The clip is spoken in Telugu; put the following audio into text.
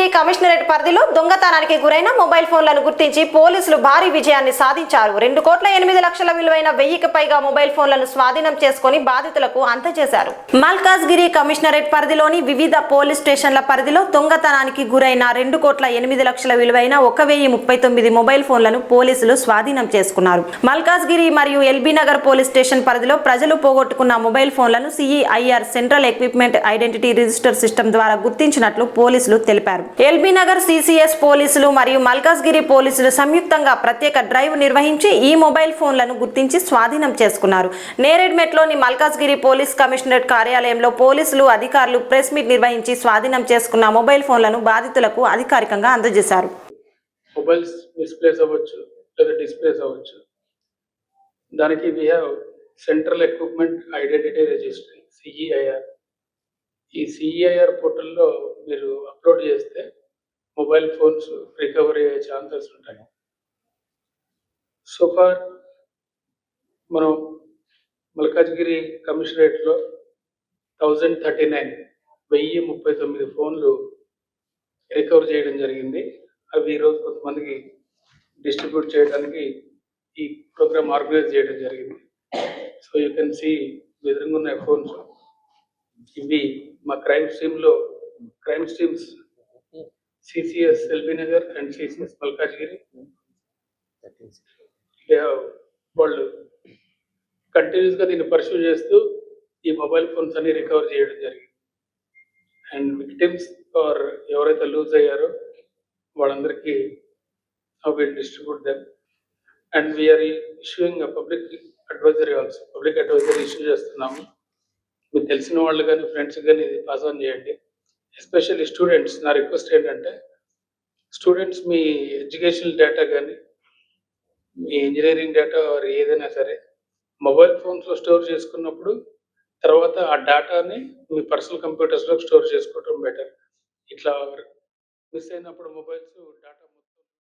మల్కాజ్గిరి కమిషనరేట్ పరిధిలో దొంగతనానికి గురైన మొబైల్ ఫోన్లను గుర్తించి పోలీసులు భారీ విజయాన్ని సాధించారు. 2,08,00,000 విలువైన 1000కి పైగా మొబైల్ ఫోన్లను స్వాధీనం చేసుకుని బాధితులకు అందజేశారు. మల్కాజ్గిరి కమిషనరేట్ పరిధిలోని వివిధ పోలీస్ స్టేషన్ల పరిధిలో దొంగతనానికి గురైన 2,08,00,000 విలువైన 1,039 మొబైల్ ఫోన్లను పోలీసులు స్వాధీనం చేసుకున్నారు. మల్కాజ్గిరి మరియు ఎల్బీ నగర్ పోలీస్ స్టేషన్ పరిధిలో ప్రజలు పోగొట్టుకున్న మొబైల్ ఫోన్లను CEIR central equipment identity register system ద్వారా గుర్తించినట్లు పోలీసులు తెలిపారు. ఎల్బీ నగర్ CCS పోలీసులు మరియు మల్కాజ్గిరి పోలీసులు సంయుక్తంగా ప్రత్యేక డ్రైవ్ నిర్వహించి ఈ మొబైల్ ఫోన్లను గుర్తించి స్వాధీనం చేసుకున్నారు. నేరేడ్మెట్లోని మల్కాజ్గిరి పోలీస్ కమిషనరేట్ కార్యాలయంలో పోలీసులు అధికారులు ప్రెస్ మీట్ నిర్వహించి స్వాధీనం చేసుకున్న మొబైల్ ఫోన్లను బాధితులకు అధికారికంగా అందజేశారు. మొబైల్స్ మిస్ప్లేస్ అవ్వచ్చు లేదా డిస్ప్లేస్ అవ్వచ్చు. దానికి we have central equipment identity registry CEIR. ఈ CEIR పోర్టల్లో మీరు అప్లోడ్ చేస్తే మొబైల్ ఫోన్స్ రికవరీ అయ్యే ఛాన్సెస్ ఉంటాయి. సో ఫార్ మనం మల్కాజ్గిరి కమిషనరేట్లో 1039 ఫోన్లు రికవర్ చేయడం జరిగింది. అవి ఈరోజు కొంతమందికి డిస్ట్రిబ్యూట్ చేయడానికి ఈ ప్రోగ్రామ్ ఆర్గనైజ్ చేయడం జరిగింది. సో యూ కెన్ సీ ఎదురుగా ఉన్న ఫోన్స్ ఇవి మా crime streams CCS LB Nagar and CCS Malkajgiri వాళ్ళు కంటిన్యూస్గా దీన్ని పర్సూ చేస్తూ ఈ మొబైల్ ఫోన్స్ అన్ని రికవర్ చేయడం జరిగింది. అండ్ విక్టిమ్స్ ఆర్ ఎవరైతే లూజ్ అయ్యారో వాళ్ళందరికీ will distribute them. And we're issuing public advisory also. Public advisory issue చేస్తున్నాము. మీకు తెలిసిన వాళ్ళు కానీ ఫ్రెండ్స్ కానీ ఇది పాస్ ఆన్ చేయండి. Especially students. నా రిక్వెస్ట్ ఏంటంటే స్టూడెంట్స్ మీ ఎడ్యుకేషనల్ డేటా కానీ మీ ఇంజనీరింగ్ డేటా ఏదైనా సరే మొబైల్ ఫోన్స్లో స్టోర్ చేసుకున్నప్పుడు తర్వాత ఆ డేటాని మీ పర్సనల్ కంప్యూటర్స్లో స్టోర్ చేసుకోవటం బెటర్. ఇట్లా మిస్ అయినప్పుడు మొబైల్స్ డేటా